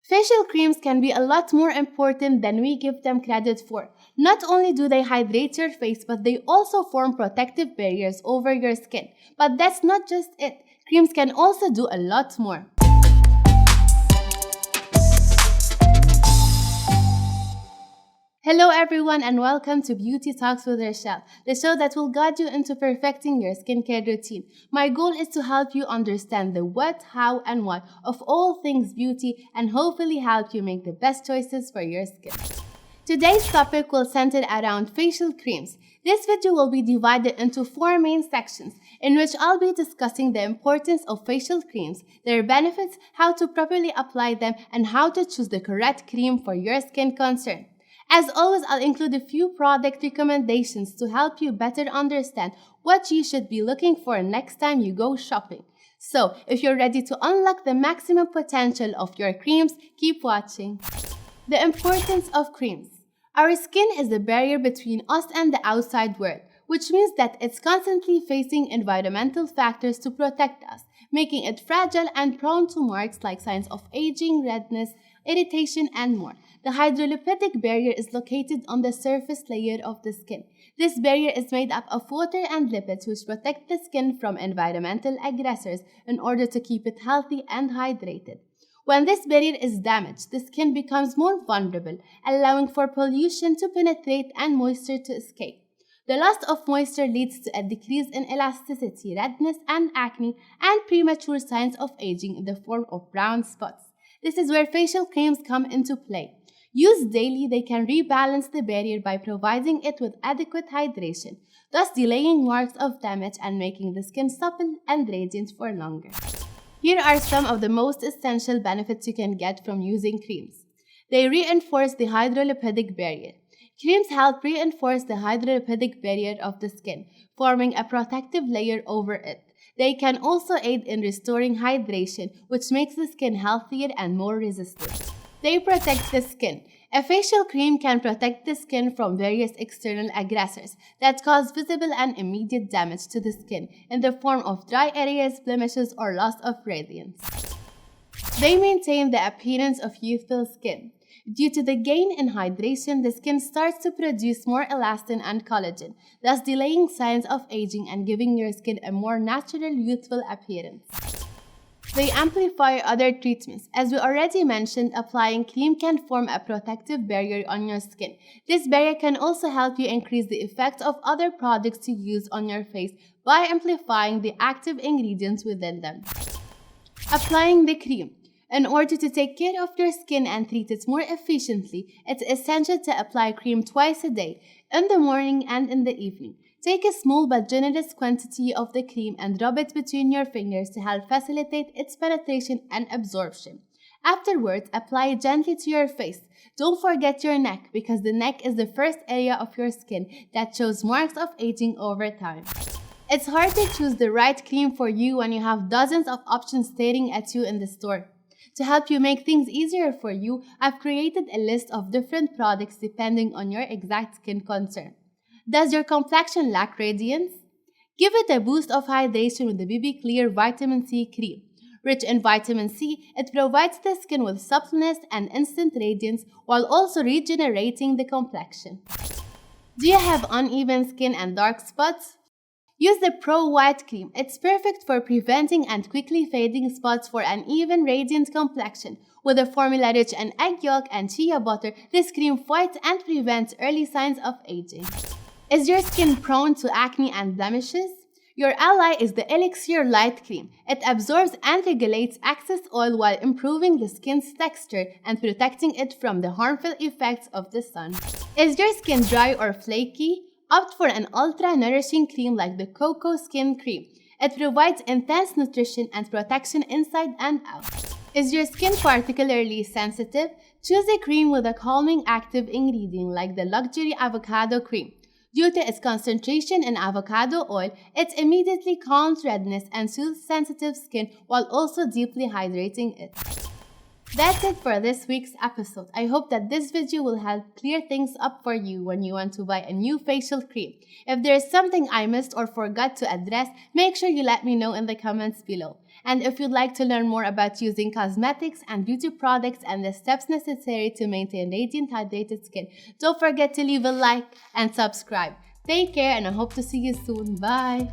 Facial creams can be a lot more important than we give them credit for. Not only do they hydrate your face, but they also form protective barriers over your skin. But that's not just it. Creams can also do a lot more. Hello everyone and welcome to Beauty Talks with Rochelle, the show that will guide you into perfecting your skincare routine. My goal is to help you understand the what, how, and why of all things beauty and hopefully help you make the best choices for your skin. Today's topic will center around facial creams. This video will be divided into 4 main sections, in which I'll be discussing the importance of facial creams, their benefits, how to properly apply them, and how to choose the correct cream for your skin concern. As always, I'll include a few product recommendations to help you better understand what you should be looking for next time you go shopping. So, if you're ready to unlock the maximum potential of your creams, keep watching. The importance of creams. Our skin is the barrier between us and the outside world, which means that it's constantly facing environmental factors to protect us, making it fragile and prone to marks like signs of aging, redness, irritation, and more. The hydrolipidic barrier is located on the surface layer of the skin. This barrier is made up of water and lipids which protect the skin from environmental aggressors in order to keep it healthy and hydrated. When this barrier is damaged, the skin becomes more vulnerable, allowing for pollution to penetrate and moisture to escape. The loss of moisture leads to a decrease in elasticity, redness, and acne, and premature signs of aging in the form of brown spots. This is where facial creams come into play. Used daily, they can rebalance the barrier by providing it with adequate hydration, thus delaying marks of damage and making the skin supple and radiant for longer. Here are some of the most essential benefits you can get from using creams. They reinforce the hydrolipidic barrier. Creams help reinforce the hydrolipidic barrier of the skin, forming a protective layer over it. They can also aid in restoring hydration, which makes the skin healthier and more resistant. They protect the skin. A facial cream can protect the skin from various external aggressors that cause visible and immediate damage to the skin in the form of dry areas, blemishes, or loss of radiance. They maintain the appearance of youthful skin. Due to the gain in hydration, the skin starts to produce more elastin and collagen, thus delaying signs of aging and giving your skin a more natural, youthful appearance. They amplify other treatments. As we already mentioned, applying cream can form a protective barrier on your skin. This barrier can also help you increase the effect of other products you use on your face by amplifying the active ingredients within them. Applying the cream. In order to take care of your skin and treat it more efficiently, it's essential to apply cream twice a day, in the morning and in the evening. Take a small but generous quantity of the cream and rub it between your fingers to help facilitate its penetration and absorption. Afterwards, apply it gently to your face. Don't forget your neck, because the neck is the first area of your skin that shows marks of aging over time. It's hard to choose the right cream for you when you have dozens of options staring at you in the store. To help you make things easier for you, I've created a list of different products depending on your exact skin concern. Does your complexion lack radiance? Give it a boost of hydration with the BB Clear Vitamin C Cream. Rich in vitamin C, it provides the skin with suppleness and instant radiance while also regenerating the complexion. Do you have uneven skin and dark spots? Use the Pro White Cream. It's perfect for preventing and quickly fading spots for an even, radiant complexion. With a formula rich in egg yolk and shea butter, this cream fights and prevents early signs of aging. Is your skin prone to acne and blemishes? Your ally is the Elixir Light Cream. It absorbs and regulates excess oil while improving the skin's texture and protecting it from the harmful effects of the sun. Is your skin dry or flaky? Opt for an ultra-nourishing cream like the Cocoa Skin Cream. It provides intense nutrition and protection inside and out. Is your skin particularly sensitive? Choose a cream with a calming active ingredient like the Luxury Avocado Cream. Due to its concentration in avocado oil, it immediately calms redness and soothes sensitive skin while also deeply hydrating it. That's it for this week's episode. I hope that this video will help clear things up for you when you want to buy a new facial cream. If there is something I missed or forgot to address, make sure you let me know in the comments below. And if you'd like to learn more about using cosmetics and beauty products and the steps necessary to maintain radiant, hydrated skin, don't forget to leave a like and subscribe. Take care, and I hope to see you soon. Bye.